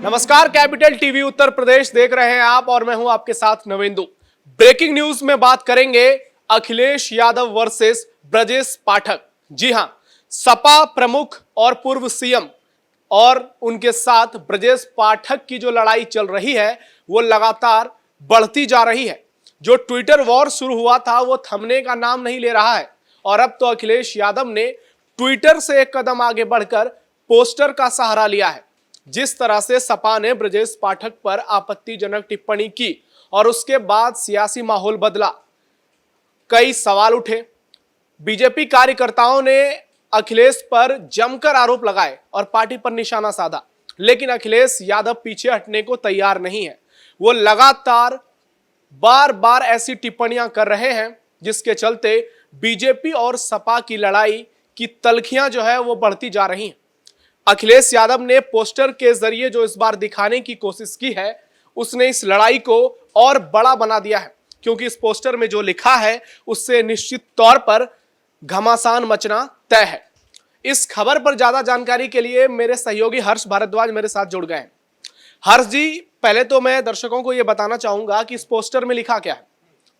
नमस्कार, capital TV Uttar Pradesh देख रहे हैं आप और मैं हूं आपके साथ नवेंदु। ब्रेकिंग न्यूज में बात करेंगे अखिलेश यादव वर्सेस ब्रजेश पाठक। जी हां, सपा प्रमुख और पूर्व सीएम और उनके साथ ब्रजेश पाठक की जो लड़ाई चल रही है वो लगातार बढ़ती जा रही है। जो ट्विटर वॉर शुरू हुआ था वो थमने का नाम नहीं ले रहा है और अब तो अखिलेश यादव ने ट्विटर से एक कदम आगे बढ़कर पोस्टर का सहारा लिया है। जिस तरह से सपा ने ब्रजेश पाठक पर आपत्तिजनक टिप्पणी की और उसके बाद सियासी माहौल बदला, कई सवाल उठे। बीजेपी कार्यकर्ताओं ने अखिलेश पर जमकर आरोप लगाए और पार्टी पर निशाना साधा, लेकिन अखिलेश यादव पीछे हटने को तैयार नहीं है। वो लगातार बार बार ऐसी टिप्पणियां कर रहे हैं जिसके चलते बीजेपी और सपा की लड़ाई की तल्खियां जो है वो बढ़ती जा रही हैं। अखिलेश यादव ने पोस्टर के जरिए जो इस बार दिखाने की कोशिश की है उसने इस लड़ाई को और बड़ा बना दिया है, क्योंकि इस पोस्टर में जो लिखा है उससे निश्चित तौर पर घमासान मचना तय है। इस खबर पर ज्यादा जानकारी के लिए मेरे सहयोगी हर्ष भारद्वाज मेरे साथ जुड़ गए हैं। हर्ष जी, पहले तो मैं दर्शकों को यह बताना चाहूंगा कि इस पोस्टर में लिखा क्या है।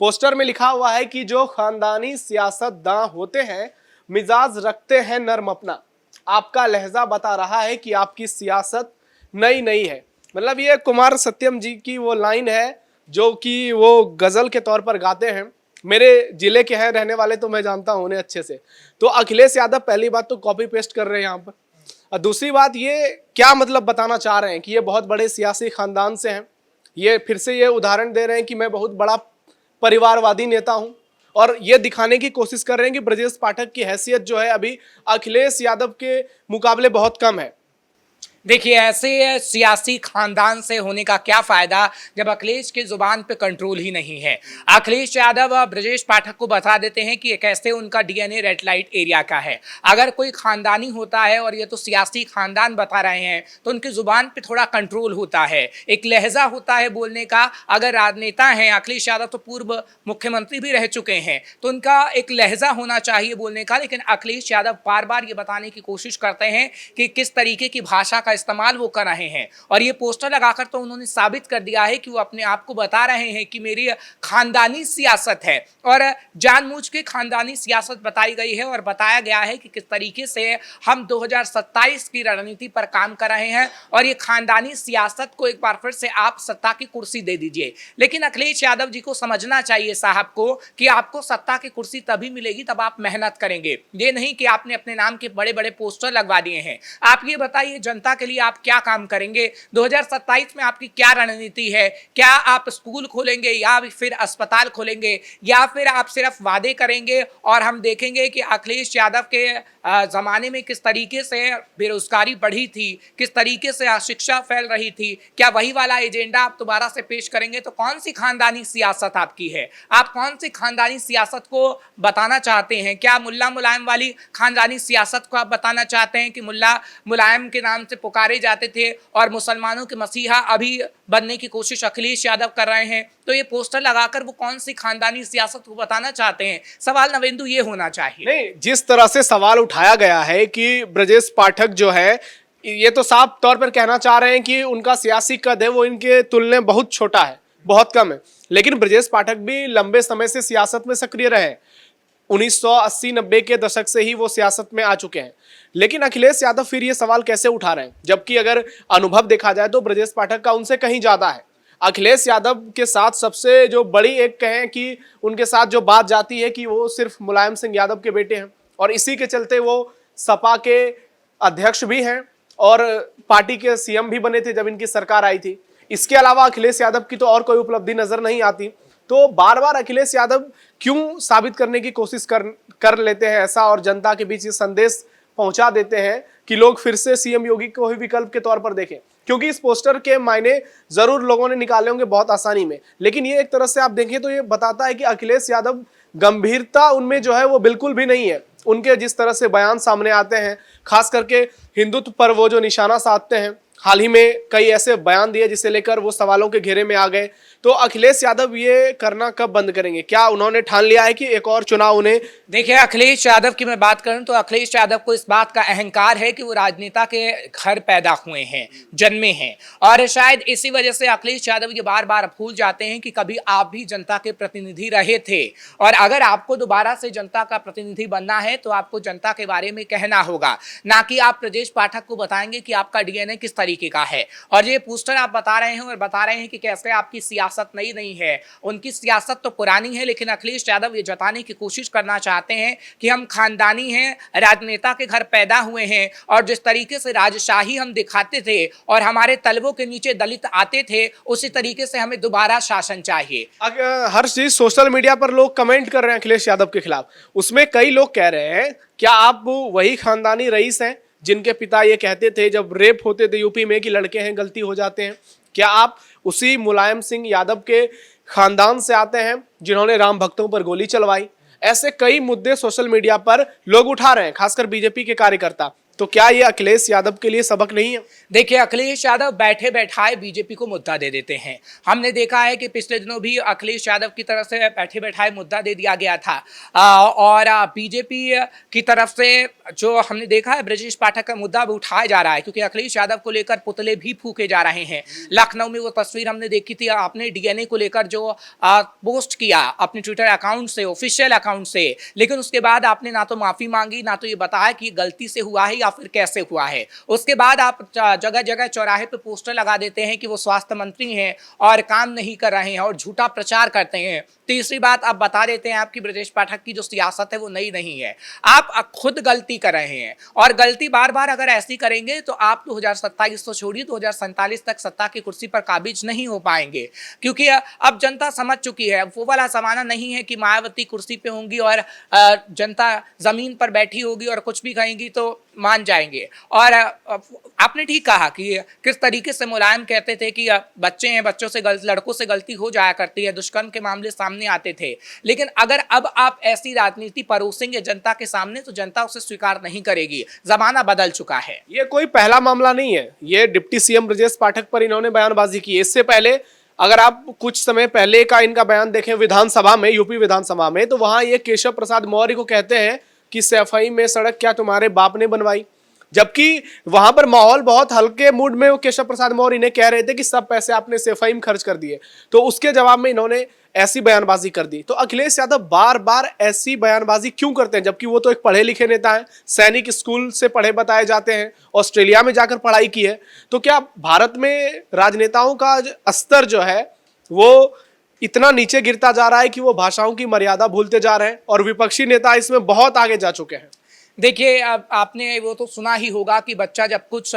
पोस्टर में लिखा हुआ है कि जो खानदानी सियासतदान होते हैं मिजाज रखते हैं नर्म अपना। आपका लहजा बता रहा है कि आपकी सियासत नई नई है। मतलब ये कुमार सत्यम जी की वो लाइन है जो कि वो गजल के तौर पर गाते हैं। मेरे जिले के हैं रहने वाले तो मैं जानता हूं उन्हें अच्छे से। तो अखिलेश यादव पहली बात तो कॉपी पेस्ट कर रहे हैं यहाँ पर, और दूसरी बात ये क्या मतलब बताना चाह रहे हैं कि ये बहुत बड़े सियासी खानदान से हैं। ये फिर से ये उदाहरण दे रहे हैं कि मैं बहुत बड़ा परिवारवादी नेता हूं और ये दिखाने की कोशिश कर रहे हैं कि ब्रजेश पाठक की हैसियत जो है अभी अखिलेश यादव के मुकाबले बहुत कम है। देखिए, ऐसे सियासी खानदान से होने का क्या फायदा जब अखिलेश की जुबान पे कंट्रोल ही नहीं है। अखिलेश यादव ब्रजेश पाठक को बता देते हैं कि कैसे उनका डीएनए रेड लाइट एरिया का है। अगर कोई खानदानी होता है और ये तो सियासी खानदान बता रहे हैं तो उनकी जुबान पे थोड़ा कंट्रोल होता है, एक लहजा होता है बोलने का। अगर राजनेता हैं, अखिलेश यादव तो पूर्व मुख्यमंत्री भी रह चुके हैं, तो उनका एक लहजा होना चाहिए बोलने का। लेकिन अखिलेश यादव बार बार ये बताने की कोशिश करते हैं कि किस तरीके की भाषा का इस्तेमाल वो कर रहे हैं, और ये पोस्टर लगाकर तो उन्होंने साबित कर दिया है कि वो अपने आप को बता रहे हैं कि मेरी खानदानी सियासत है। और जानबूझ के खानदानी सियासत बताई गई है और बताया गया है कि किस तरीके से हम 2027 की रणनीति पर काम कर रहे हैं और ये खानदानी सियासत को एक बार फिर से आप सत्ता की कुर्सी दे दीजिए। लेकिन अखिलेश यादव जी को समझना चाहिए साहब को कि आपको सत्ता की कुर्सी तभी मिलेगी तब आप मेहनत करेंगे, ये नहीं कि आपने अपने नाम के बड़े बड़े पोस्टर लगवा दिए हैं। आप ये बताइए जनता के लिए आप क्या काम करेंगे, 2027 में आपकी क्या रणनीति है? क्या आप स्कूल खोलेंगे या फिर अस्पताल खोलेंगे, या फिर आप सिर्फ वादे करेंगे? और हम देखेंगे कि अखिलेश यादव के जमाने में किस तरीके से बेरोजगारी बढ़ी थी, किस तरीके से अशिक्षा फैल रही थी। क्या वही वाला एजेंडा आप दोबारा से पेश करेंगे? तो कौन सी खानदानी सियासत आपकी है? आप कौन सी खानदानी सियासत को बताना चाहते हैं? क्या मुल्ला मुलायम वाली खानदानी सियासत को आप बताना चाहते हैं कि मुल्ला मुलायम के नाम से पुकारे जाते थे और मुसलमानों के मसीहा अभी बनने की कोशिश अखिलेश यादव कर रहे हैं? तो ये पोस्टर लगाकर वो कौन सी खानदानी सियासत को बताना चाहते हैं? सवाल नवेंदु ये होना चाहिए। नहीं, जिस तरह से सवाल उठाया गया है कि ब्रजेश पाठक जो है ये तो साफ तौर पर कहना चाह रहे हैं कि उनका सियासी कद है वो इनके तुलने बहुत छोटा है, बहुत कम है। लेकिन ब्रजेश पाठक भी लंबे समय से सियासत में सक्रिय रहे, 1980-90 के दशक से ही वो सियासत में आ चुके हैं। लेकिन अखिलेश यादव फिर ये सवाल कैसे उठा रहे हैं, जबकि अगर अनुभव देखा जाए तो ब्रजेश पाठक का उनसे कहीं ज्यादा है। अखिलेश यादव के साथ सबसे जो बड़ी एक कहें कि उनके साथ जो बात जाती है कि वो सिर्फ मुलायम सिंह यादव के बेटे हैं और इसी के चलते वो सपा के अध्यक्ष भी हैं और पार्टी के सीएम भी बने थे जब इनकी सरकार आई थी। इसके अलावा अखिलेश यादव की तो और कोई उपलब्धि नजर नहीं आती। तो बार बार अखिलेश यादव क्यों साबित करने की कोशिश कर लेते हैं ऐसा और जनता के बीच ये संदेश पहुंचा देते हैं कि लोग फिर से सीएम योगी को ही विकल्प के तौर पर देखें? क्योंकि इस पोस्टर के मायने जरूर लोगों ने निकाले होंगे बहुत आसानी में, लेकिन ये एक तरह से आप देखें तो ये बताता है कि अखिलेश यादव गंभीरता उनमें जो है वो बिल्कुल भी नहीं है। उनके जिस तरह से बयान सामने आते हैं, खास करके हिंदुत्व पर वो जो निशाना साधते हैं, हाल ही में कई ऐसे बयान दिए जिसे लेकर वो सवालों के घेरे में आ गए। तो अखिलेश यादव ये करना कब बंद करेंगे? क्या उन्होंने ठान लिया है कि एक और चुनाव उन्हें? देखिए, अखिलेश यादव की मैं बात करूं तो अखिलेश यादव को इस बात का अहंकार है कि वो राजनेता के घर पैदा हुए हैं, जन्मे हैं, और शायद इसी वजह से अखिलेश यादव ये बार बार भूल जाते हैं कि कभी आप भी जनता के प्रतिनिधि रहे थे, और अगर आपको दोबारा से जनता का प्रतिनिधि बनना है तो आपको जनता के बारे में कहना होगा, ना कि आप ब्रजेश पाठक को बताएंगे कि आपका डीएनए किस तरीके का है। और ये पोस्टर आप बता रहे हैं और बता रहे हैं कि कैसे आपकी सियासत नई नहीं है, उनकी सियासत तो पुरानी है, लेकिन अखिलेश यादव ये जताने की कोशिश करना चाहते हैं कि हम खानदानी हैं, राजनेता के घर पैदा हुए हैं, और जिस तरीके से राजशाही हम दिखाते थे और हमारे तलवों के नीचे दलित आते थे, उसी तरीके से हमें दोबारा शासन चाहिए। हर चीज सोशल मीडिया पर लोग कमेंट कर रहे हैं अखिलेश यादव के खिलाफ। उसमें कई लोग कह रहे हैं, क्या आप वही खानदानी रईस हैं जिनके पिता ये कहते थे जब रेप होते थे यूपी में कि लड़के हैं गलती हो जाते हैं? क्या आप उसी मुलायम सिंह यादव के खानदान से आते हैं जिन्होंने राम भक्तों पर गोली चलवाई? ऐसे कई मुद्दे सोशल मीडिया पर लोग उठा रहे हैं, खासकर बीजेपी के कार्यकर्ता। तो क्या ये अखिलेश यादव के लिए सबक नहीं है? देखिए, अखिलेश यादव बैठे बैठाए बीजेपी को मुद्दा दे देते हैं। हमने देखा है कि पिछले दिनों भी अखिलेश यादव की तरफ से बैठे बैठाए मुद्दा दे दिया गया था, और बीजेपी की तरफ से जो हमने देखा है ब्रजेश पाठक का मुद्दा भी उठाया जा रहा है, क्योंकि अखिलेश यादव को लेकर पुतले भी फूके जा रहे हैं। लखनऊ में वो तस्वीर हमने देखी थी, आपने डीएनए को लेकर जो पोस्ट किया अपने ट्विटर अकाउंट से, ऑफिशियल अकाउंट से, लेकिन उसके बाद आपने ना तो माफी मांगी, ना तो ये बताया कि गलती से हुआ है या फिर कैसे हुआ है। उसके बाद आप जगह जगह चौराहे पे पोस्टर लगा देते हैं कि वो स्वास्थ्य मंत्री हैं और काम नहीं कर रहे हैं और झूठा प्रचार करते हैं। तीसरी बात आप बता देते हैं आपकी ब्रजेश पाठक की जो सियासत है वो नई नहीं है, आप खुद गलती कर रहे हैं, और गलती बार बार अगर ऐसी करेंगे तो आप 2027 तो छोड़िए 2047 तक सत्ता की कुर्सी पर काबिज नहीं हो पाएंगे, क्योंकि अब जनता समझ चुकी है। वो वाला जमाना नहीं है कि मायावती कुर्सी पे होंगी और जनता जमीन पर बैठी होगी और कुछ भी कहेंगी तो मान जाएंगे। और आपने ठीक कहा कि किस तरीके से मुलायम कहते थे कि बच्चे हैं, बच्चों से लड़कों से गलती हो जाया करती है, दुष्कर्म के मामले सामने आते थे, लेकिन अगर अब आप ऐसी राजनीति परोसेंगे जनता के सामने तो जनता उसे स्वीकार नहीं करेगी। जमाना बदल चुका है। ये कोई पहला मामला नहीं है। ये डिप्टी सीएम ब्रजेश पाठक पर इन्होंने बयानबाजी की। इससे पहले अगर आप कुछ समय पहले का इनका बयान देखें विधानसभा में, यूपी विधानसभा में, तो वहां ये केशव प्रसाद मौर्य को कहते हैं कि सफाई में सड़क क्या तुम्हारे बाप ने बनवाई, जबकि वहां पर माहौल बहुत हल्के मूड में वो केशव प्रसाद मौर्य इन्हें कह रहे थे कि सब पैसे आपने सफाई में खर्च कर दिए। तो उसके जवाब में इन्होंने ऐसी बयानबाजी कर दी। तो अखिलेश यादव बार बार ऐसी बयानबाजी क्यों करते हैं, जबकि वो तो एक पढ़े लिखे नेता हैं, सैनिक स्कूल से पढ़े बताए जाते हैं, ऑस्ट्रेलिया में जाकर पढ़ाई की है। तो क्या भारत में राजनेताओं का स्तर जो है वो इतना नीचे गिरता जा रहा है कि वो भाषाओं की मर्यादा भूलते जा रहे हैं, और विपक्षी नेता इसमें बहुत आगे जा चुके हैं? देखिए, अब आपने वो तो सुना ही होगा कि बच्चा जब कुछ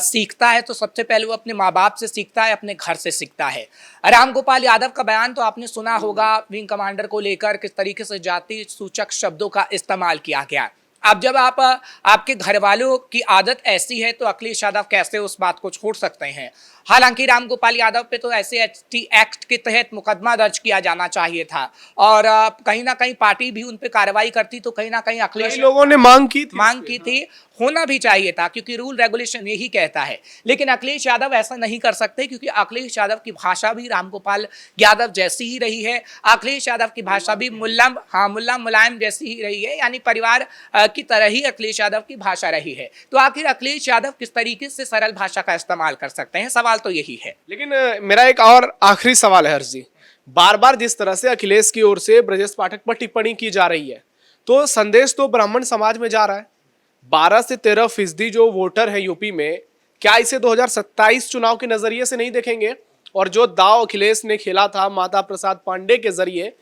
सीखता है तो सबसे पहले वो अपने माँ बाप से सीखता है, अपने घर से सीखता है। रामगोपाल यादव का बयान तो आपने सुना होगा, विंग कमांडर को लेकर किस तरीके से जाति सूचक शब्दों का इस्तेमाल किया गया। अब जब आपके घर वालों की आदत ऐसी है तो अखिलेश यादव कैसे उस बात को छोड़ सकते हैं। हालांकि रामगोपाल यादव पे तो ऐसे एसटी एक्ट के तहत मुकदमा दर्ज किया जाना चाहिए था, और कहीं ना कहीं पार्टी भी उन पे कार्रवाई करती तो कहीं ना कहीं अखिलेश लोगों ने मांग की थी, होना भी चाहिए था, क्योंकि रूल रेगुलेशन यही कहता है। लेकिन अखिलेश यादव ऐसा नहीं कर सकते, क्योंकि अखिलेश यादव की भाषा भी रामगोपाल यादव जैसी ही रही है। अखिलेश यादव की भाषा भी मुल्ला मुलायम जैसी ही रही है, यानी परिवार की तरह ही अखिलेश यादव की भाषा रही है। तो आखिर अखिलेश यादव किस तरीके से सरल भाषा का इस्तेमाल कर सकते हैं, सवाल तो यही है। लेकिन मेरा एक और आखिरी सवाल है हर्ष जी, बार बार जिस तरह से अखिलेश की ओर से ब्रजेश पाठक पर टिप्पणी की जा रही है, तो संदेश तो ब्राह्मण समाज में जा रहा है। 12 से 13% जो वोटर है यूपी में, क्या इसे 2027 चुनाव के नजरिए से नहीं देखेंगे? और जो दाव अखिलेश ने खेला था माता प्रसाद पांडे के जरिए,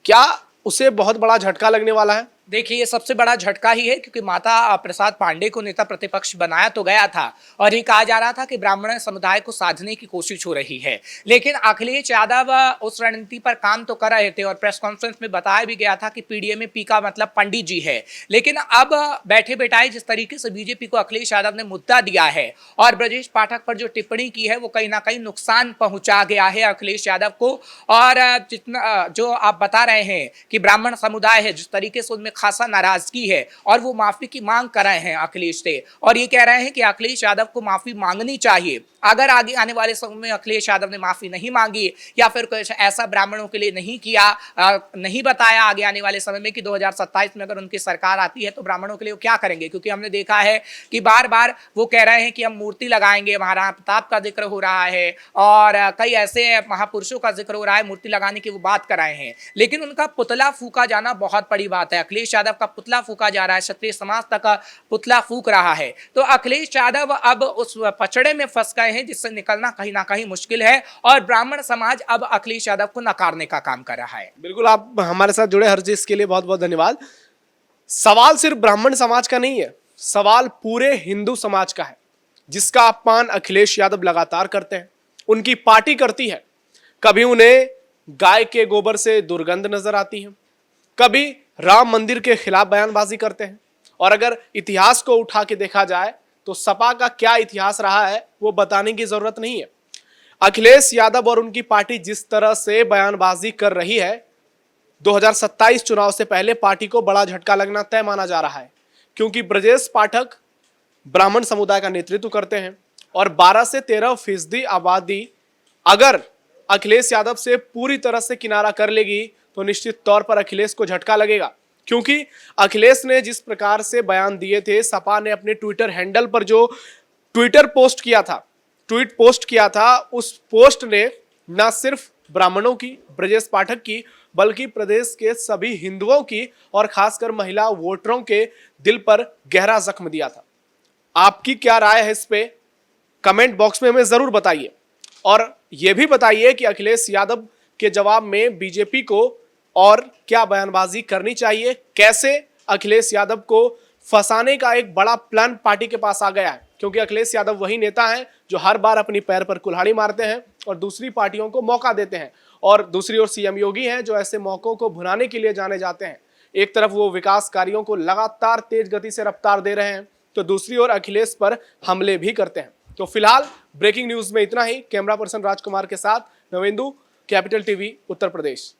क्या उसे बहुत बड़ा झटका लगने वाला है? देखिए, ये सबसे बड़ा झटका ही है, क्योंकि माता प्रसाद पांडे को नेता प्रतिपक्ष बनाया तो गया था और ये कहा जा रहा था कि ब्राह्मण समुदाय को साधने की कोशिश हो रही है, लेकिन अखिलेश यादव उस रणनीति पर काम तो कर रहे थे और प्रेस कॉन्फ्रेंस में बताया भी गया था कि पीडीए में पी का मतलब पंडित जी है। लेकिन अब बैठे बैठाए जिस तरीके से बीजेपी को अखिलेश यादव ने मुद्दा दिया है और ब्रजेश पाठक पर जो टिप्पणी की है, वो कहीं ना कहीं नुकसान पहुंचा गया है अखिलेश यादव को। और जितना जो आप बता रहे हैं कि ब्राह्मण समुदाय है, जिस तरीके से उनमें खासा नाराजगी है और वो माफी की मांग कर रहे हैं अखिलेश से, और ये कह रहे हैं कि अखिलेश यादव को माफी मांगनी चाहिए। अगर आगे आने वाले समय में अखिलेश यादव ने माफी नहीं मांगी या फिर कुछ ऐसा ब्राह्मणों के लिए नहीं किया, नहीं बताया आगे आने वाले समय में कि 2027 में अगर उनकी सरकार आती है तो ब्राह्मणों के लिए वो क्या करेंगे, क्योंकि हमने देखा है कि बार बार वो कह रहे हैं कि हम मूर्ति लगाएंगे, महाराणा प्रताप का जिक्र हो रहा है और कई ऐसे महापुरुषों का जिक्र हो रहा है, मूर्ति लगाने की वो बात कर रहे हैं, लेकिन उनका पुतला फूका जाना बहुत बड़ी बात है। अखिलेश यादव का पुतला फूका जा रहा है, क्षत्रिय समाज तक का पुतला फूक रहा है, तो अखिलेश यादव अब उस पचड़े में फंस गए हैं जिससे निकलना कहीं ना कहीं मुश्किल है, और ब्राह्मण समाज अब अखिलेश यादव को नकारने का काम कर रहा है। बिल्कुल, आप हमारे साथ जुड़े हर चीज के लिए बहुत बहुत धन्यवाद। सवाल सिर्फ ब्राह्मण समाज का नहीं है, सवाल पूरे हिंदू समाज का है, जिसका अपमान अखिलेश यादव लगातार करते हैं, उनकी पार्टी करती है। कभी उन्हें गाय के गोबर से दुर्गंध नजर आती है, कभी राम मंदिर के खिलाफ बयानबाजी करते हैं, और अगर इतिहास को उठा के देखा जाए तो सपा का क्या इतिहास रहा है वो बताने की जरूरत नहीं है। अखिलेश यादव और उनकी पार्टी जिस तरह से बयानबाजी कर रही है, 2027 चुनाव से पहले पार्टी को बड़ा झटका लगना तय माना जा रहा है, क्योंकि ब्रजेश पाठक ब्राह्मण समुदाय का नेतृत्व करते हैं और 12 से 13% आबादी अगर अखिलेश यादव से पूरी तरह से किनारा कर लेगी तो निश्चित तौर पर अखिलेश को झटका लगेगा, क्योंकि अखिलेश ने जिस प्रकार से बयान दिए थे, सपा ने अपने ट्विटर हैंडल पर जो ट्विट पोस्ट किया था, उस पोस्ट ने न सिर्फ ब्राह्मणों की, ब्रजेश पाठक की, बल्कि प्रदेश के सभी हिंदुओं की और खासकर महिला वोटरों के दिल पर गहरा जख्म दिया था। आपकी क्या राय है इस पे? कमेंट बॉक्स में हमें जरूर बताइए, और यह भी बताइए कि अखिलेश यादव के जवाब में बीजेपी को और क्या बयानबाजी करनी चाहिए, कैसे अखिलेश यादव को फंसाने का एक बड़ा प्लान पार्टी के पास आ गया है, क्योंकि अखिलेश यादव वही नेता हैं जो हर बार अपनी पैर पर कुल्हाड़ी मारते हैं और दूसरी पार्टियों को मौका देते हैं, और दूसरी ओर सीएम योगी हैं जो ऐसे मौकों को भुनाने के लिए जाने जाते हैं। एक तरफ वो विकास कार्यों को लगातार तेज गति से रफ्तार दे रहे हैं, तो दूसरी ओर अखिलेश पर हमले भी करते हैं। तो फिलहाल ब्रेकिंग न्यूज में इतना ही। कैमरा पर्सन राजकुमार के साथ नवेंदु, कैपिटल टीवी, उत्तर प्रदेश।